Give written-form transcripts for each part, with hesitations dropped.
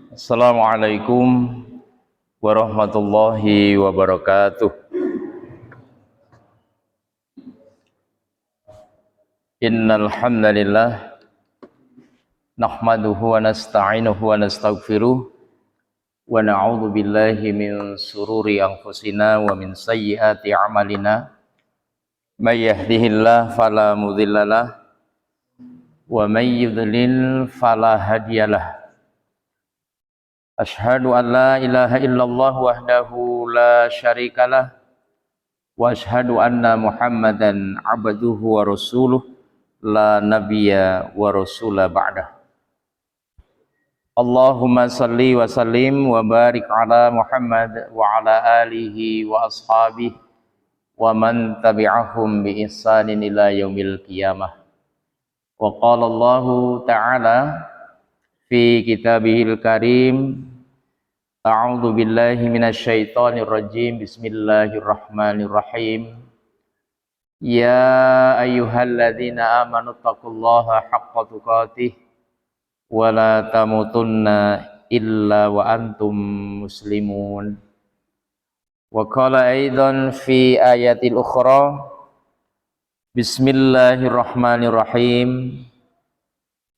Assalamualaikum warahmatullahi wabarakatuh. Innal hamdalillah nahmaduhu wa nasta'inuhu wa nastaghfiruh wa na'udzu billahi min sururi anfusina wa min sayyiati a'malina. May yahdihillahu fala mudhillalah wa may yudlil fala hadiyalah. Ashhadu an la ilaha illallah wahdahu la syarikalah wa ashhadu anna Muhammadan abduhu wa rasuluh la nabiyya wa rasula ba'dah. Allahumma salli wa sallim wa barik ala Muhammad wa ala alihi wa ashabihi wa man tabi'ahum bi ihsanin ila yaumil qiyamah. Wa qala Allahu ta'ala fi kitabihil karim, a'udzu billahi minasyaitonir rajim, bismillahirrahmanirrahim. Ya ayyuhalladzina amanu taqullaha haqqa tuqatih wa la tamutunna illa wa antum muslimun. Wa qala aidan fi ayatil ukhra, bismillahirrahmanirrahim.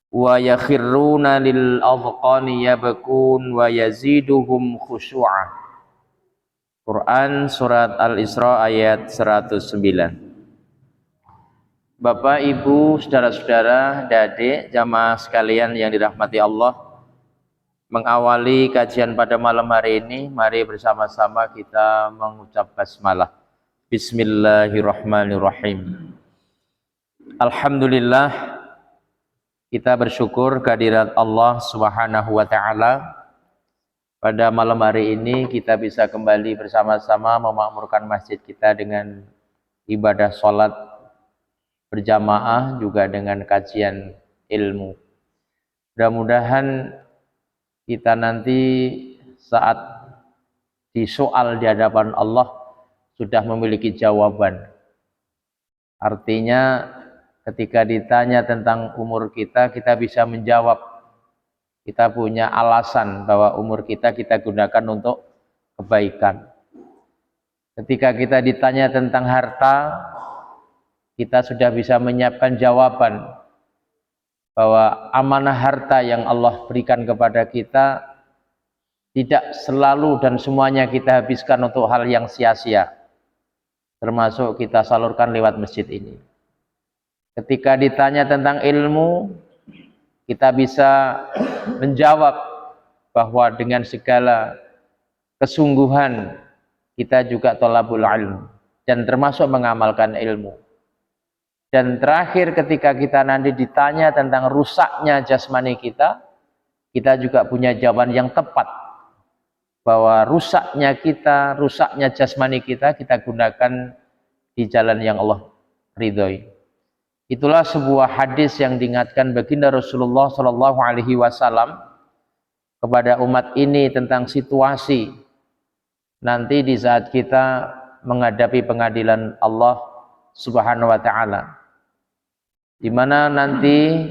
Wa yakhirruna lil adqani yabkun wa yaziduhum khusyu'a. Quran surat Al-Isra ayat 109. Bapak, Ibu, saudara-saudara, adik-adik, jamaah sekalian yang dirahmati Allah, mengawali kajian pada malam hari ini, mari bersama-sama kita mengucap basmalah. Bismillahirrahmanirrahim. Alhamdulillah, kita bersyukur kehadirat Allah Subhanahu wa ta'ala. Pada malam hari ini kita bisa kembali bersama-sama memakmurkan masjid kita dengan ibadah sholat berjamaah, juga dengan kajian ilmu. Mudah-mudahan kita nanti saat disoal di hadapan Allah sudah memiliki jawaban. Artinya ketika ditanya tentang umur kita, kita bisa menjawab. Kita punya alasan bahwa umur kita gunakan untuk kebaikan. Ketika kita ditanya tentang harta, kita sudah bisa menyiapkan jawaban bahwa amanah harta yang Allah berikan kepada kita tidak selalu dan semuanya kita habiskan untuk hal yang sia-sia, termasuk kita salurkan lewat masjid ini. Ketika ditanya tentang ilmu, kita bisa menjawab bahwa dengan segala kesungguhan kita juga thalabul ilm dan termasuk mengamalkan ilmu. Dan terakhir, ketika kita nanti ditanya tentang rusaknya jasmani kita juga punya jawaban yang tepat bahwa rusaknya kita, rusaknya jasmani kita gunakan di jalan yang Allah ridhoi. Itulah sebuah hadis yang diingatkan baginda Rasulullah Shallallahu Alaihi Wasallam kepada umat ini tentang situasi nanti di saat kita menghadapi pengadilan Allah Subhanahu Wa Taala, di mana nanti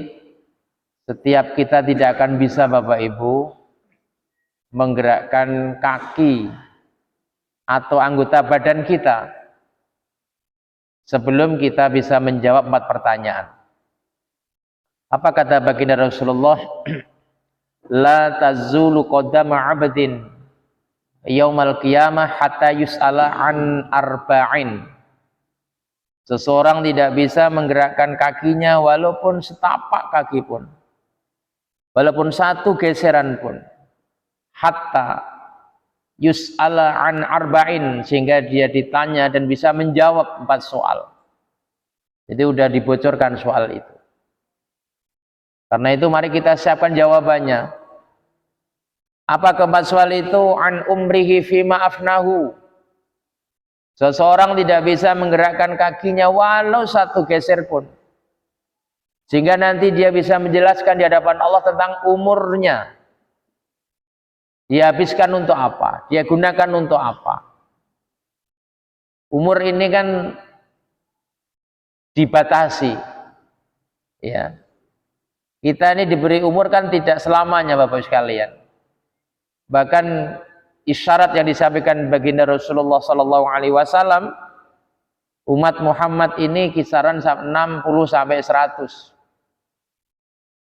setiap kita tidak akan bisa, Bapak Ibu, menggerakkan kaki atau anggota badan kita sebelum kita bisa menjawab 4 pertanyaan. Apa kata baginda Rasulullah? La tazulu qadama 'abdin yaumal qiyamah hatta yus'ala an arba'in. Seseorang tidak bisa menggerakkan kakinya walaupun setapak kaki pun, walaupun 1 geseran pun, hatta yus'ala an arba'in, sehingga dia ditanya dan bisa menjawab 4 soal. Jadi sudah dibocorkan soal itu. Karena itu mari kita siapkan jawabannya. Apa ke-4 soal itu? An umrihi fima afnahu. Seseorang tidak bisa menggerakkan kakinya walau 1 geser pun, sehingga nanti dia bisa menjelaskan di hadapan Allah tentang umurnya. Dia habiskan untuk apa? Dia gunakan untuk apa? Umur ini kan dibatasi. Ya. Kita ini diberi umur kan tidak selamanya, Bapak sekalian. Bahkan isyarat yang disampaikan baginda Rasulullah sallallahu alaihi wasallam, umat Muhammad ini kisaran 60 sampai 100.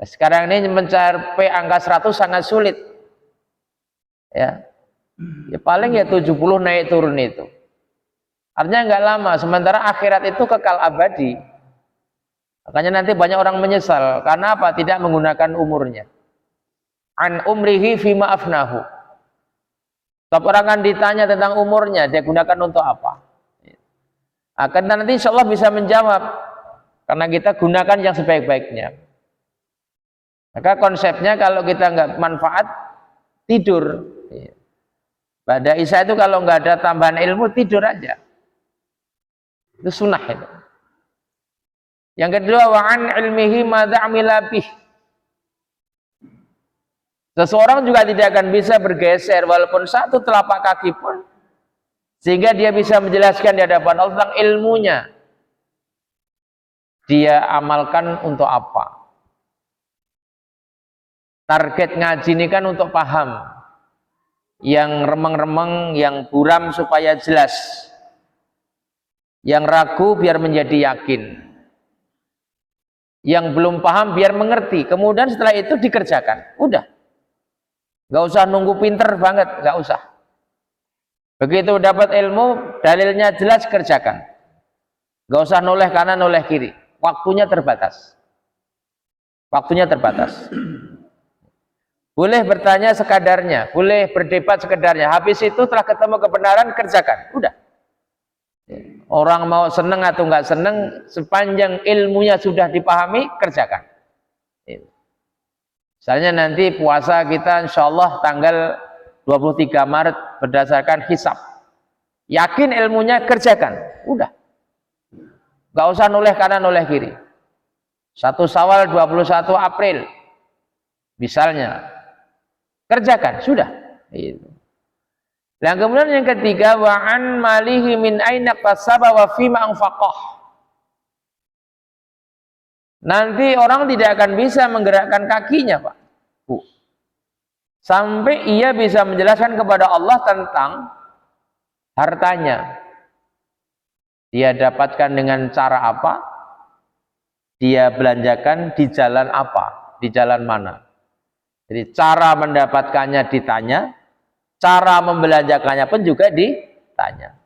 Sekarang ini mencapai angka 100 sangat sulit. Ya. Ya paling ya 70 naik turun itu. Artinya enggak lama, sementara akhirat itu kekal abadi. Makanya nanti banyak orang menyesal karena apa? Tidak menggunakan umurnya. An umrihi fima afnahu. Setiap orang kan ditanya tentang umurnya, dia gunakan untuk apa? Akan nanti insya Allah bisa menjawab karena kita gunakan yang sebaik-baiknya. Maka konsepnya kalau kita nggak manfaat, tidur. Pada Isya itu kalau nggak ada tambahan ilmu, tidur aja. Itu sunnah itu. Yang kedua, wa'an ilmihi madza amila bih. Seseorang juga tidak akan bisa bergeser walaupun satu telapak kaki pun, sehingga dia bisa menjelaskan di hadapan Allah tentang ilmunya. Dia amalkan untuk apa? Target ngaji ini kan untuk paham. Yang remeng-remeng, yang buram supaya jelas. Yang ragu biar menjadi yakin. Yang belum paham biar mengerti. Kemudian setelah itu dikerjakan. Udah. Gak usah nunggu pinter banget, gak usah. Begitu dapat ilmu, dalilnya jelas, kerjakan. Gak usah noleh kanan, noleh kiri. Waktunya terbatas. Waktunya terbatas. Boleh bertanya sekadarnya, boleh berdebat sekadarnya. Habis itu setelah ketemu kebenaran, kerjakan. Udah. Orang mau seneng atau nggak seneng, sepanjang ilmunya sudah dipahami, kerjakan. Misalnya nanti puasa kita insya Allah tanggal 23 Maret berdasarkan hisab. Yakin ilmunya, kerjakan. Udah. Nggak usah noleh kanan, noleh kiri. 1 Syawal 21 April. Misalnya. Kerjakan, sudah. Dan kemudian yang ketiga, wa'an malihi min aina kasaba wa fima anfaqah. Nanti orang tidak akan bisa menggerakkan kakinya, Pak. Sampai ia bisa menjelaskan kepada Allah tentang hartanya. Dia dapatkan dengan cara apa? Dia belanjakan di jalan apa? Di jalan mana? Jadi cara mendapatkannya ditanya, cara membelanjakannya pun juga ditanya.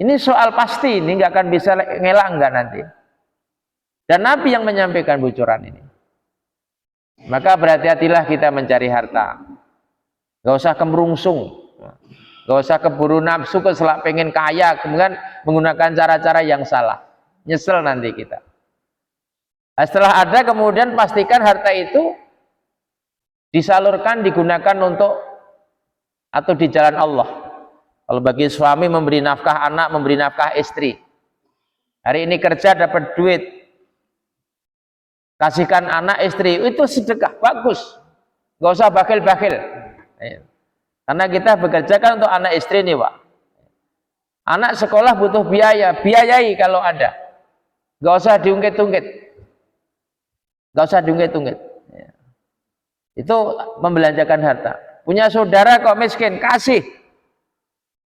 Ini soal pasti, ini nggak akan bisa ngelak nggak nanti. Dan Nabi yang menyampaikan bocoran ini. Maka berhati-hatilah kita mencari harta. Nggak usah kemerungsung, nggak usah keburu nafsu, keselak pengen kaya, kemudian menggunakan cara-cara yang salah. Nyesel nanti kita. Nah, setelah ada kemudian pastikan harta itu disalurkan, digunakan untuk atau di jalan Allah. Kalau bagi suami memberi nafkah anak, memberi nafkah istri. Hari ini kerja dapat duit, kasihkan anak istri, itu sedekah, bagus. Gak usah bakhil-bakhil. Karena kita bekerja kan untuk anak istri nih, Pak. Anak sekolah butuh biaya, biayai kalau ada. Gak usah diungkit-ungkit. Gak usah diungkit-ungkit. Itu membelanjakan harta. Punya saudara kok miskin, kasih.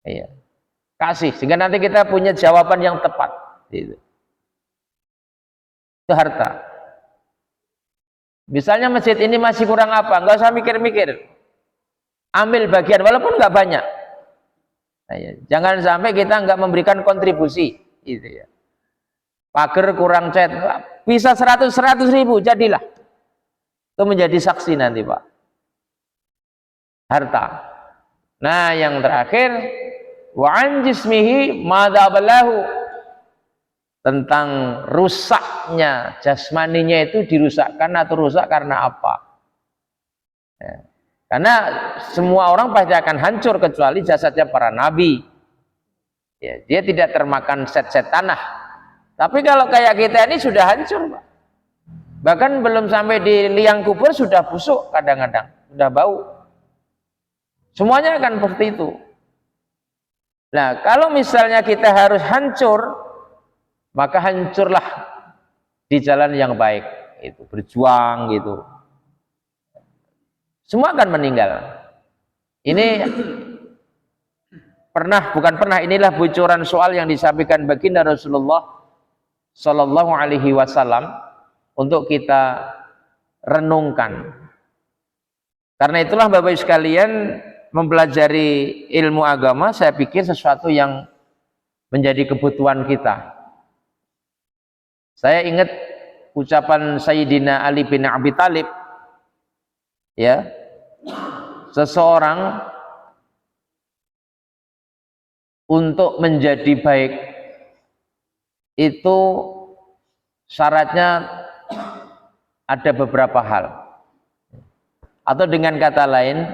Iya. Kasih sehingga nanti kita punya jawaban yang tepat. Itu harta. Misalnya masjid ini masih kurang apa, nggak usah mikir-mikir. Ambil bagian walaupun nggak banyak. Nah, ya. Jangan sampai kita nggak memberikan kontribusi. Itu ya. Pagar kurang cat, bisa 100 ribu, jadilah. Itu menjadi saksi nanti, Pak. Harta. Nah, yang terakhir, wa an jismihi madzabalahu, tentang rusaknya jasmaninya itu dirusakkan atau rusak karena apa? Ya. Karena semua orang pasti akan hancur kecuali jasadnya para nabi. Ya, dia tidak termakan set-set tanah. Tapi kalau kayak kita ini sudah hancur, Pak. Bahkan belum sampai di liang kubur sudah busuk kadang-kadang, sudah bau. Semuanya akan seperti itu. Nah, kalau misalnya kita harus hancur, maka hancurlah di jalan yang baik, itu berjuang gitu. Semua akan meninggal. Ini bukan pernah, inilah bocoran soal yang disampaikan baginda Rasulullah Shallallahu Alaihi Wasallam untuk kita renungkan. Karena itulah Bapak Ibu sekalian, mempelajari ilmu agama saya pikir sesuatu yang menjadi kebutuhan kita. Saya ingat ucapan Sayyidina Ali bin Abi Thalib, ya, seseorang untuk menjadi baik itu syaratnya ada beberapa hal. Atau dengan kata lain,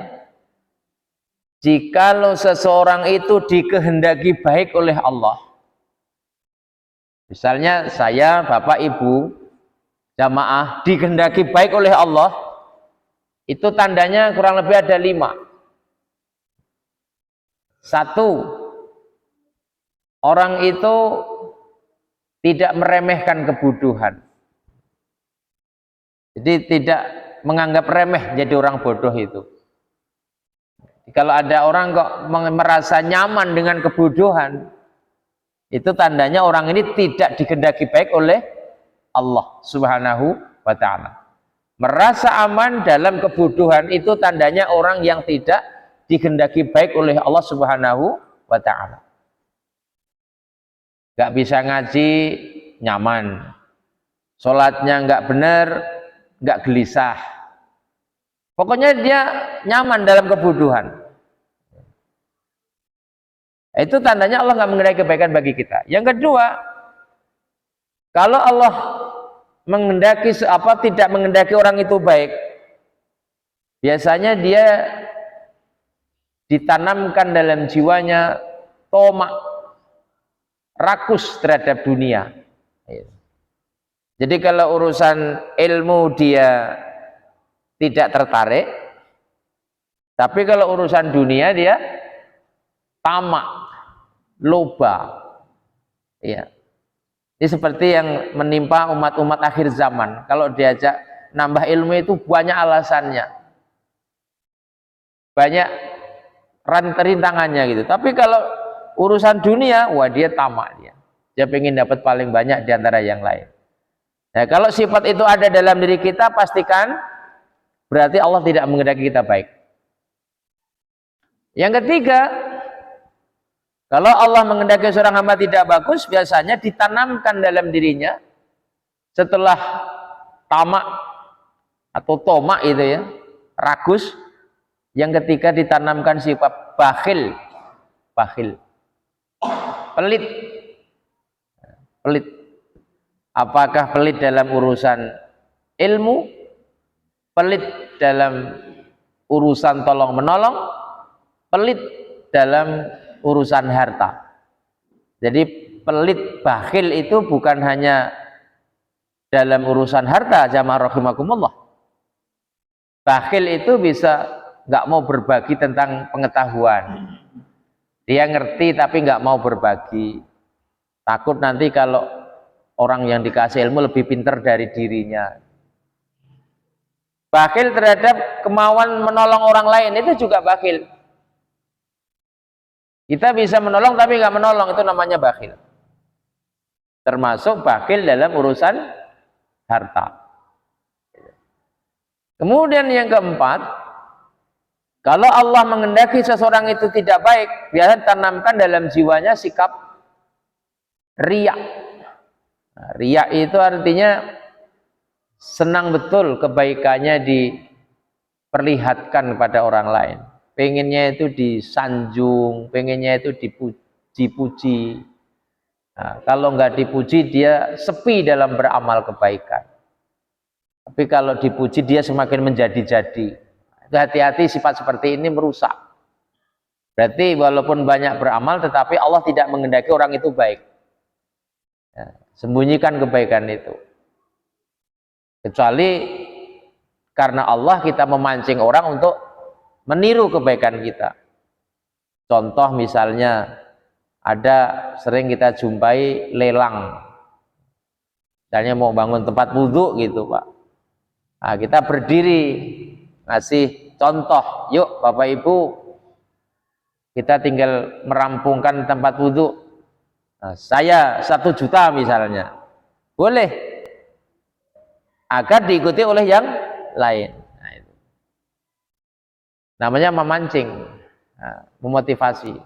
jikalau seseorang itu dikehendaki baik oleh Allah, misalnya saya, Bapak, Ibu, jamaah dikehendaki baik oleh Allah, itu tandanya kurang lebih ada 5. 1, orang itu tidak meremehkan kebodohan. Jadi tidak menganggap remeh jadi orang bodoh itu. Kalau ada orang kok merasa nyaman dengan kebodohan, itu tandanya orang ini tidak dikehendaki baik oleh Allah Subhanahu wa ta'ala. Merasa aman dalam kebodohan itu tandanya orang yang tidak dikehendaki baik oleh Allah Subhanahu wa ta'ala. Gak bisa ngaji, nyaman. Sholatnya gak benar, gak gelisah. Pokoknya dia nyaman dalam kebodohan. Itu tandanya Allah gak mengenai kebaikan bagi kita. Yang kedua, kalau Allah tidak mengendaki orang itu baik, biasanya dia ditanamkan dalam jiwanya tomak, rakus terhadap dunia. Jadi kalau urusan ilmu dia tidak tertarik, tapi kalau urusan dunia dia tamak, loba. Ya. Ini seperti yang menimpa umat-umat akhir zaman. Kalau diajak nambah ilmu itu banyak alasannya, banyak rintangannya gitu. Tapi kalau urusan dunia, wah dia tamak, dia pengen dapat paling banyak di antara yang lain. Nah, kalau sifat itu ada dalam diri kita, pastikan berarti Allah tidak mengendaki kita baik. Yang ketiga, kalau Allah mengendaki seorang hamba tidak bagus, biasanya ditanamkan dalam dirinya setelah tamak atau tomak itu ya, ragus. Yang ketiga ditanamkan sifat bakhil, pelit. Apakah pelit dalam urusan ilmu, pelit dalam urusan tolong menolong, pelit dalam urusan harta. Jadi pelit, bakhil itu bukan hanya dalam urusan harta, jamaah rahimakumullah. Bakhil itu bisa nggak mau berbagi tentang pengetahuan. Dia ngerti tapi nggak mau berbagi. Takut nanti kalau orang yang dikasih ilmu lebih pintar dari dirinya. Bakhil terhadap kemauan menolong orang lain, itu juga bakhil. Kita bisa menolong tapi nggak menolong, itu namanya bakhil. Termasuk bakhil dalam urusan harta. Kemudian yang keempat, kalau Allah mengendaki seseorang itu tidak baik, biasa tanamkan dalam jiwanya sikap riya. Nah, riya itu artinya senang betul kebaikannya diperlihatkan kepada orang lain. Pengennya itu disanjung, pengennya itu dipuji. Nah, kalau nggak dipuji dia sepi dalam beramal kebaikan. Tapi kalau dipuji dia semakin menjadi-jadi. Hati-hati, sifat seperti ini merusak. Berarti walaupun banyak beramal tetapi Allah tidak mengendaki orang itu baik. Ya, sembunyikan kebaikan itu. Kecuali karena Allah kita memancing orang untuk meniru kebaikan kita. Contoh misalnya ada sering kita jumpai lelang. Misalnya mau bangun tempat wudhu gitu Pak. Nah, kita berdiri ngasih Contoh, yuk Bapak Ibu, kita tinggal merampungkan tempat wudhu. Nah, saya 1 juta misalnya, boleh, agar diikuti oleh yang lain. Nah, itu namanya memancing, memotivasi.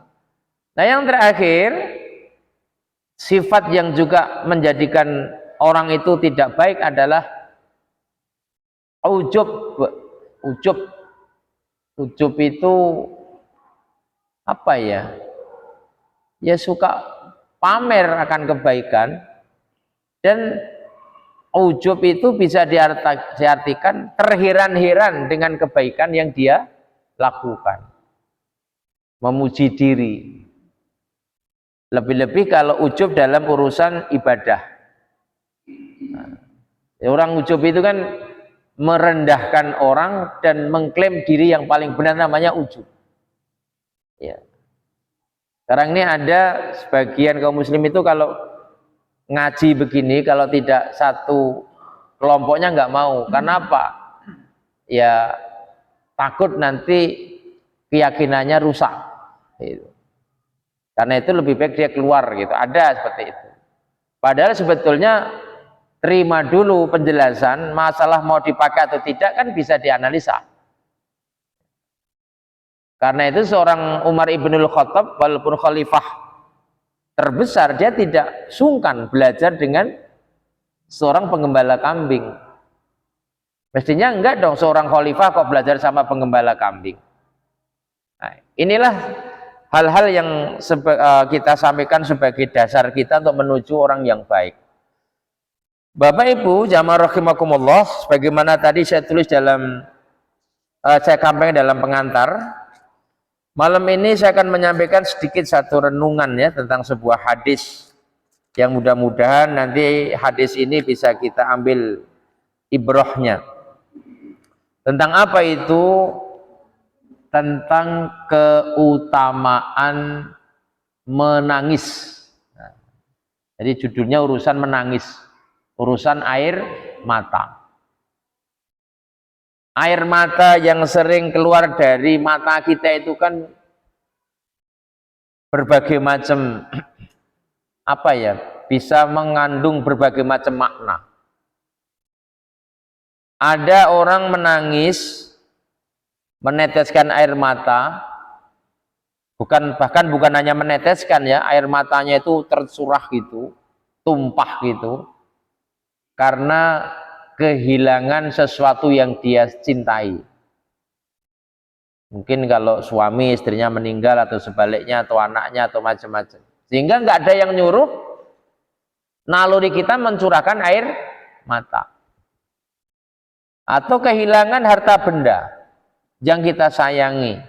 Nah, yang terakhir, sifat yang juga menjadikan orang itu tidak baik adalah ujub. Ujub itu apa ya? Ya suka pamer akan kebaikan, dan ujub itu bisa diartikan terheran-heran dengan kebaikan yang dia lakukan, memuji diri. Lebih-lebih kalau ujub dalam urusan ibadah. Nah, orang ujub itu kan merendahkan orang dan mengklaim diri yang paling benar, namanya ujub. Ya. Sekarang ini ada sebagian kaum muslim itu kalau ngaji begini, kalau tidak satu kelompoknya nggak mau. Kenapa? Ya takut nanti keyakinannya rusak. Gitu. Karena itu lebih baik dia keluar gitu. Ada seperti itu. Padahal sebetulnya terima dulu penjelasan masalah mau dipakai atau tidak kan bisa dianalisa. Karena itu seorang Umar ibnul Khattab, walaupun khalifah terbesar, dia tidak sungkan belajar dengan seorang penggembala kambing. Mestinya enggak dong seorang khalifah kok belajar sama penggembala kambing. Nah, inilah hal-hal yang kita sampaikan sebagai dasar kita untuk menuju orang yang baik. Bapak Ibu jamaah rahimakumullah, sebagaimana tadi saya tulis dalam saya sampaikan dalam pengantar, malam ini saya akan menyampaikan sedikit satu renungan ya tentang sebuah hadis yang mudah-mudahan nanti hadis ini bisa kita ambil ibrahnya. Tentang apa itu? Tentang keutamaan menangis. Nah, jadi judulnya urusan menangis, urusan air mata. Air mata yang sering keluar dari mata kita itu kan berbagai macam apa ya, bisa mengandung berbagai macam makna. Ada orang menangis, meneteskan air mata, bahkan bukan hanya meneteskan ya, air matanya itu tercurah gitu, tumpah gitu, karena kehilangan sesuatu yang dia cintai. Mungkin kalau suami istrinya meninggal atau sebaliknya, atau anaknya atau macam-macam, sehingga nggak ada yang nyuruh, naluri kita mencurahkan air mata. Atau kehilangan harta benda yang kita sayangi,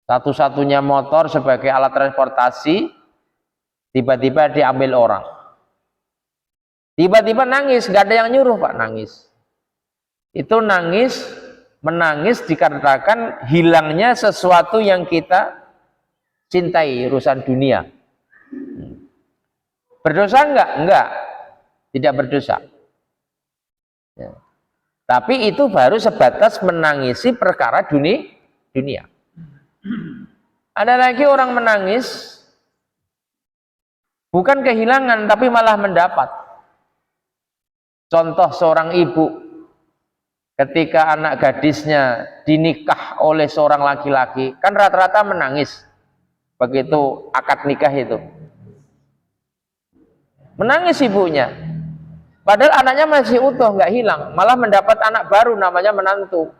satu-satunya motor sebagai alat transportasi tiba-tiba diambil orang. Tiba-tiba nangis, gak ada yang nyuruh Pak, nangis. Itu menangis dikarenakan hilangnya sesuatu yang kita cintai, urusan dunia. Berdosa enggak? Enggak, tidak berdosa. Ya. Tapi itu baru sebatas menangisi perkara dunia. Ada lagi orang menangis bukan kehilangan, tapi malah mendapat. Contoh seorang ibu ketika anak gadisnya dinikah oleh seorang laki-laki, kan rata-rata menangis begitu akad nikah itu. Menangis ibunya, padahal anaknya masih utuh, nggak hilang, malah mendapat anak baru namanya menantu.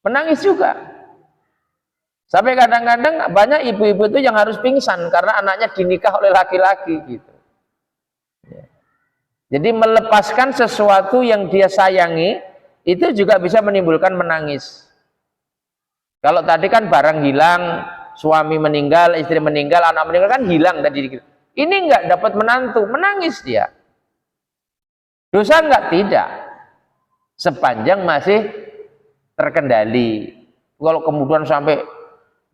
Menangis juga. Sampai kadang-kadang banyak ibu-ibu itu yang harus pingsan karena anaknya dinikah oleh laki-laki gitu. Jadi melepaskan sesuatu yang dia sayangi itu juga bisa menimbulkan menangis. Kalau tadi kan barang hilang, suami meninggal, istri meninggal, anak meninggal kan hilang tadi. Ini enggak dapat menantu, menangis dia. Dosa enggak? Tidak. Sepanjang masih terkendali. Kalau kemudian sampai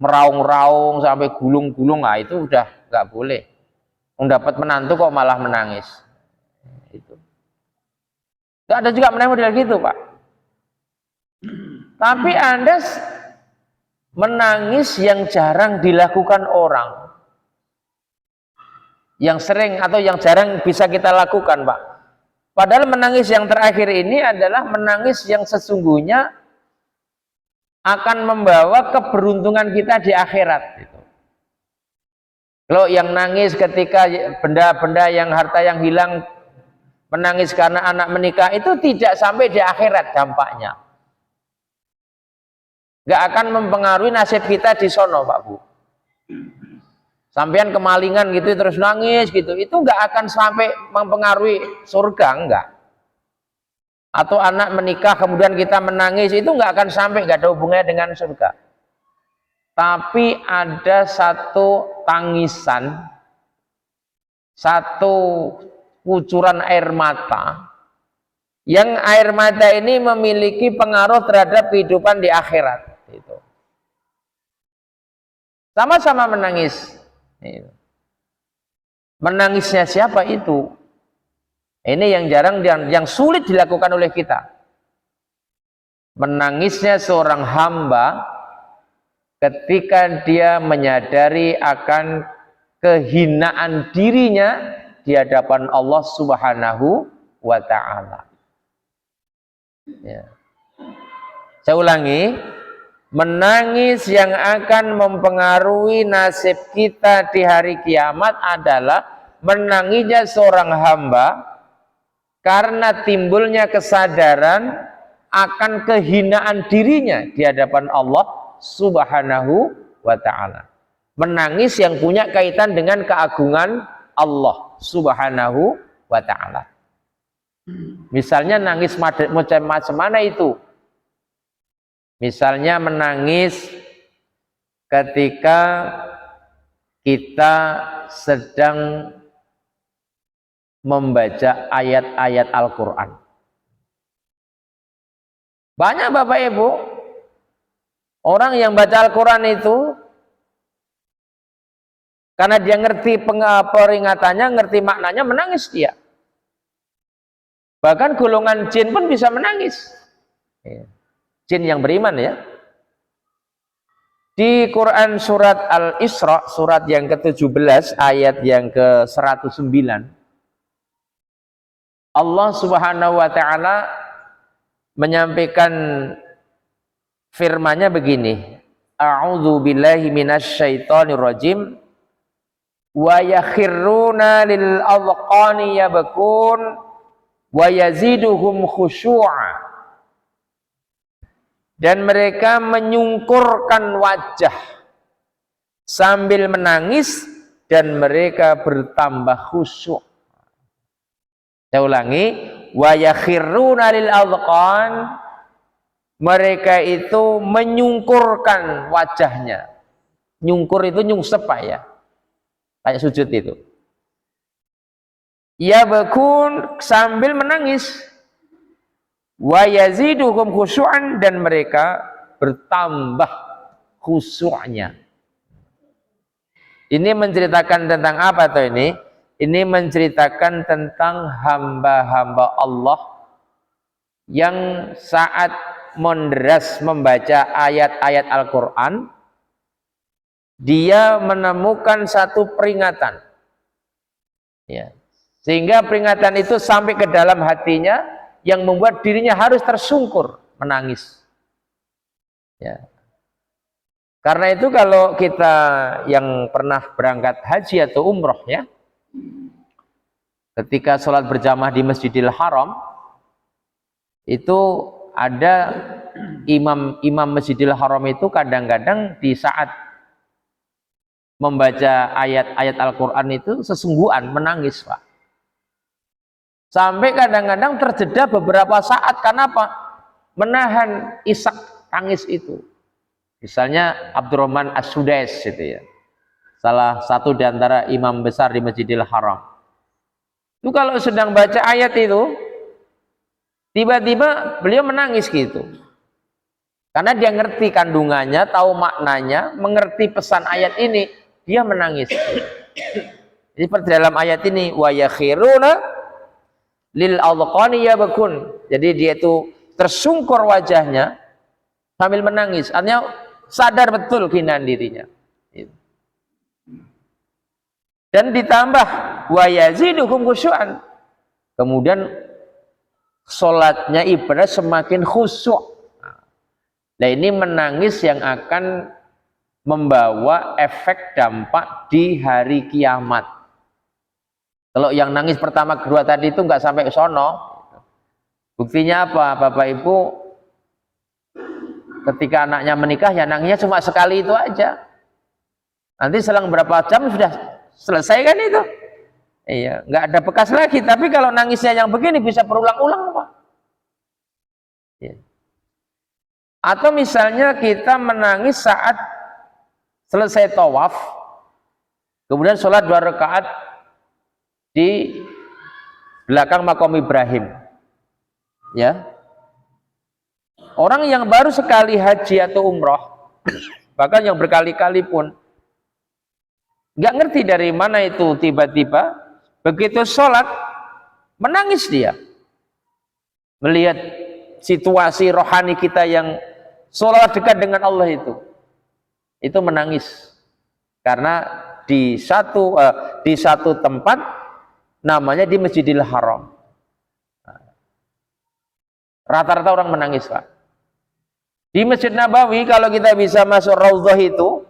meraung-raung, sampai gulung-gulung, nah itu udah enggak boleh. Mendapat menantu kok malah menangis. Itu. Enggak ada juga model gitu Pak. Tapi Anda menangis yang jarang dilakukan orang, yang sering atau yang jarang bisa kita lakukan, Pak. Padahal menangis yang terakhir ini adalah menangis yang sesungguhnya akan membawa keberuntungan kita di akhirat. Kalau yang nangis ketika benda-benda yang harta yang hilang, menangis karena anak menikah, itu tidak sampai di akhirat dampaknya. Nggak akan mempengaruhi nasib kita di sono, Pak Bu. Sampean kemalingan gitu terus nangis gitu, itu nggak akan sampai mempengaruhi surga, enggak. Atau anak menikah kemudian kita menangis, itu nggak akan sampai, nggak ada hubungannya dengan surga. Tapi ada satu tangisan, satu kucuran air mata, yang air mata ini memiliki pengaruh terhadap kehidupan di akhirat. Sama-sama menangis. Menangisnya siapa itu? Ini yang jarang, yang sulit dilakukan oleh kita. Menangisnya seorang hamba ketika dia menyadari akan kehinaan dirinya di hadapan Allah Subhanahu wa ta'ala. Ya. Saya ulangi, menangis yang akan mempengaruhi nasib kita di hari kiamat adalah menangisnya seorang hamba karena timbulnya kesadaran akan kehinaan dirinya di hadapan Allah Subhanahu wa ta'ala. Menangis yang punya kaitan dengan keagungan Allah Subhanahu wa ta'ala. Misalnya nangis macam mana itu? Misalnya menangis ketika kita sedang membaca ayat-ayat Al-Quran. Banyak Bapak Ibu, orang yang baca Al-Quran itu, karena dia ngerti peringatannya, ngerti maknanya, menangis dia. Bahkan golongan jin pun bisa menangis. Jin yang beriman ya. Di Quran surat Al-Isra, surat yang ke-17, ayat yang ke-109, Allah Subhanahu wa ta'ala menyampaikan firman-Nya begini, A'udzu billahi minasyaitonir rajim, wa yakhirruna lil adqani yabkun wa yaziduhum khusyu'a. Dan mereka menyungkurkan wajah sambil menangis dan mereka bertambah khusyuk. Saya ulangi, wa yakhirruna lil adqan, mereka itu menyungkurkan wajahnya. Nyungkur itu nyungsep Pak ya, kayak sujud itu. Ya bakun, sambil menangis. Wa yaziduhum khusyu'an, dan mereka bertambah khusyuknya. Ini menceritakan tentang apa tuh ini? Ini menceritakan tentang hamba-hamba Allah yang saat menderas membaca ayat-ayat Al-Quran, dia menemukan satu peringatan. Ya. Sehingga peringatan itu sampai ke dalam hatinya, yang membuat dirinya harus tersungkur menangis. Ya. Karena itu kalau kita yang pernah berangkat haji atau umroh ya, ketika sholat berjamaah di Masjidil Haram, itu ada imam Masjidil Haram itu kadang-kadang di saat membaca ayat-ayat Al-Quran itu sesungguhan menangis Pak. Sampai kadang-kadang terjeda beberapa saat, karena apa? Menahan isak tangis itu. Misalnya Abdurrahman As-Sudais itu ya, salah satu di antara imam besar di Masjidil Haram. Itu kalau sedang baca ayat itu, tiba-tiba beliau menangis gitu. Karena dia ngerti kandungannya, tahu maknanya, mengerti pesan ayat ini, dia menangis. Jadi seperti dalam ayat ini, wa yakhiruna lil adqani yabkun. Jadi dia itu tersungkur wajahnya sambil menangis, artinya sadar betul kehinaan dirinya. Dan ditambah wa yaziduhum khusyu'an, kemudian sholatnya ibadah semakin khusyuk. Nah ini menangis yang akan membawa efek dampak di hari kiamat. Kalau yang nangis pertama kedua tadi itu nggak sampai ke sono. Buktinya apa Bapak Ibu? Ketika anaknya menikah ya nangisnya cuma sekali itu aja. Nanti selang berapa jam sudah selesai kan itu. Iya, nggak ada bekas lagi. Tapi kalau nangisnya yang begini bisa berulang-ulang Pak. Ya. Atau misalnya kita menangis saat selesai tawaf, kemudian sholat 2 rakaat di belakang makom Ibrahim. Ya, orang yang baru sekali haji atau umroh, bahkan yang berkali-kali pun nggak ngerti dari mana itu tiba-tiba begitu sholat menangis dia melihat situasi rohani kita yang seolah dekat dengan Allah itu menangis karena di satu tempat namanya di Masjidil Haram. Rata-rata orang menangis Pak. Di Masjid Nabawi kalau kita bisa masuk Raudhah itu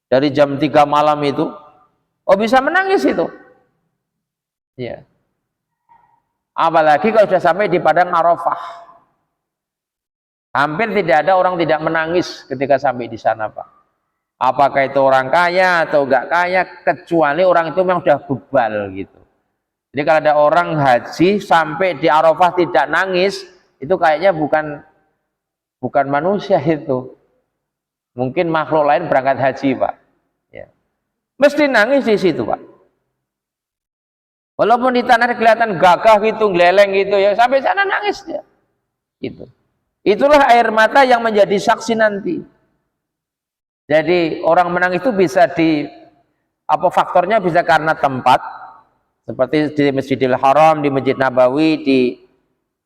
dari jam 3 malam itu, bisa menangis itu. Ya. Apalagi kalau sudah sampai di padang Arafah. Hampir tidak ada orang tidak menangis ketika sampai di sana Pak. Apakah itu orang kaya atau enggak kaya, kecuali orang itu memang sudah bebal gitu. Jadi kalau ada orang haji sampai di Arafah tidak nangis, itu kayaknya bukan manusia itu. Mungkin makhluk lain berangkat haji Pak. Ya. Mesti nangis di situ Pak. Walaupun di tanah kelihatan gagah gitu, geleleng gitu ya, sampai sana nangis dia. Gitu. Itulah air mata yang menjadi saksi nanti. Jadi orang menangis itu bisa faktornya bisa karena tempat, seperti di Masjidil Haram, di Masjid Nabawi, di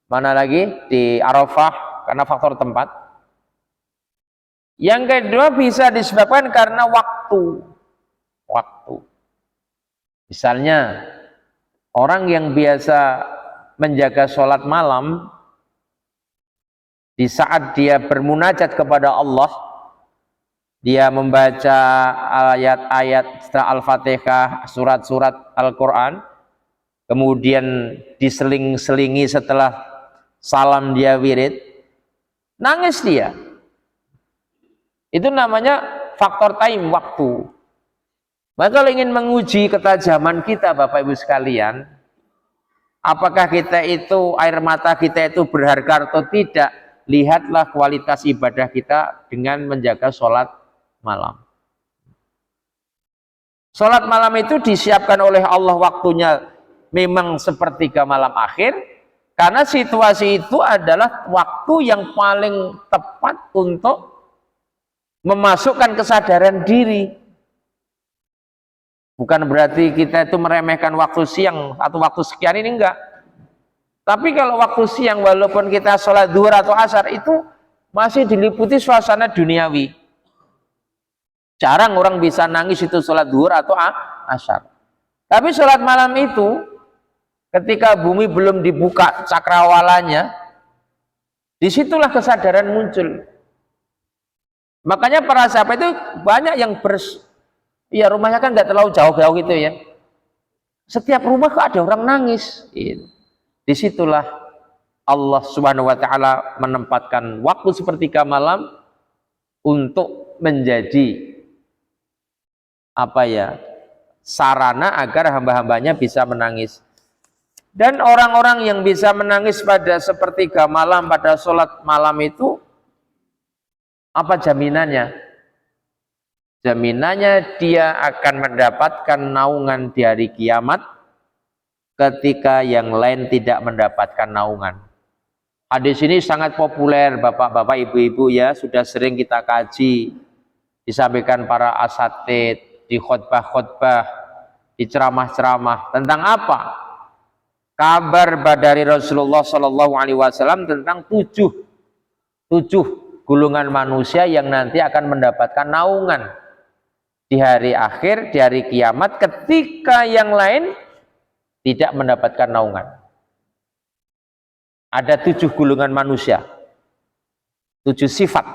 mana lagi? Di Arafah, karena faktor tempat. Yang kedua bisa disebabkan karena waktu. Misalnya orang yang biasa menjaga sholat malam, di saat dia bermunajat kepada Allah, dia membaca ayat-ayat setelah Al-Fatihah, surat-surat Al-Quran, kemudian diseling-selingi setelah salam dia wirid, nangis dia. Itu namanya faktor time, waktu. Maka kalau ingin menguji ketajaman kita Bapak Ibu sekalian, apakah kita itu, air mata kita itu berharga atau tidak, lihatlah kualitas ibadah kita dengan menjaga sholat malam. Sholat malam itu disiapkan oleh Allah waktunya memang sepertiga malam akhir, karena situasi itu adalah waktu yang paling tepat untuk memasukkan kesadaran diri. Bukan berarti kita itu meremehkan waktu siang atau waktu sekian, ini enggak. Tapi kalau waktu siang walaupun kita sholat zuhur atau asar itu masih diliputi suasana duniawi. Jarang orang bisa nangis itu sholat zuhur atau asar. Tapi sholat malam itu ketika bumi belum dibuka cakrawalanya, disitulah kesadaran muncul. Makanya para sahabat itu banyak yang rumahnya kan nggak terlalu jauh-jauh gitu ya. Setiap rumah kok ada orang nangis. Disitulah Allah Subhanahu wa Ta'ala menempatkan waktu sepertiga malam untuk menjadi sarana agar hamba-hambanya bisa menangis. Dan orang-orang yang bisa menangis pada sepertiga malam, pada sholat malam itu, apa jaminannya? Jaminannya dia akan mendapatkan naungan di hari kiamat ketika yang lain tidak mendapatkan naungan. Hadis ini sangat populer Bapak-bapak, Ibu-ibu ya, sudah sering kita kaji, disampaikan para asatid, di khutbah-khutbah, di ceramah-ceramah. Tentang apa? Kabar dari Rasulullah SAW tentang tujuh golongan manusia yang nanti akan mendapatkan naungan di hari akhir, di hari kiamat, ketika yang lain tidak mendapatkan naungan. Ada 7 golongan manusia, 7 sifat.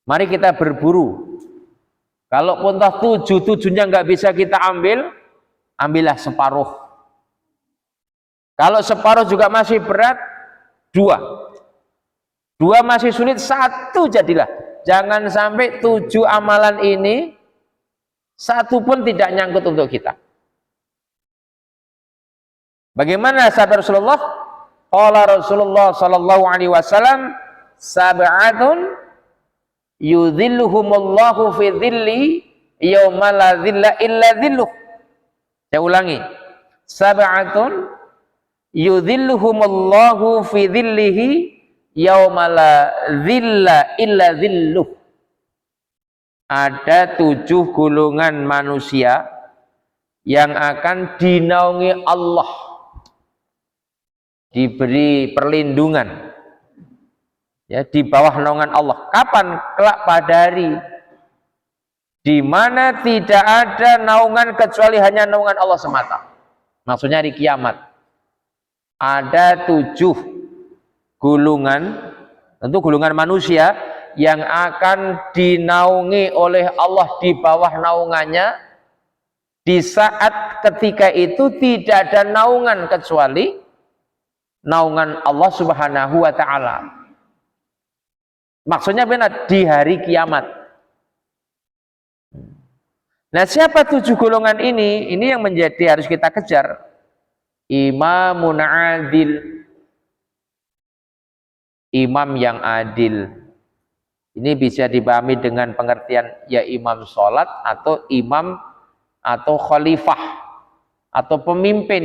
Mari kita berburu. Kalaupun toh 7-7-nya nggak bisa kita ambil, ambillah separuh. Kalau separuh juga masih berat, 2 masih sulit, 1 jadilah. Jangan sampai 7 amalan ini 1 pun tidak nyangkut untuk kita. Bagaimana sabda Rasulullah? Qala Rasulullah sallallahu alaihi wasallam, sab'atun yudhilluhumullahu fi dhilli yauma la dhilla illa dhilluh. Saya ulangi. Sab'atun yudhilluhumullahu fi dhillihi yauma la dhilla illa dhilluh. Ada 7 golongan manusia yang akan dinaungi Allah, diberi perlindungan ya di bawah naungan Allah. Kapan? Kelak pada hari di mana tidak ada naungan kecuali hanya naungan Allah semata. Maksudnya hari kiamat. Ada 7 golongan, tentu golongan manusia yang akan dinaungi oleh Allah di bawah naungannya di saat ketika itu tidak ada naungan kecuali naungan Allah Subhanahu wa ta'ala. Maksudnya benar, di hari kiamat. Nah, siapa 7 golongan ini? Ini yang menjadi harus kita kejar. Imamun adil, imam yang adil. Ini bisa dipahami dengan pengertian ya imam sholat, atau imam, atau khalifah, atau pemimpin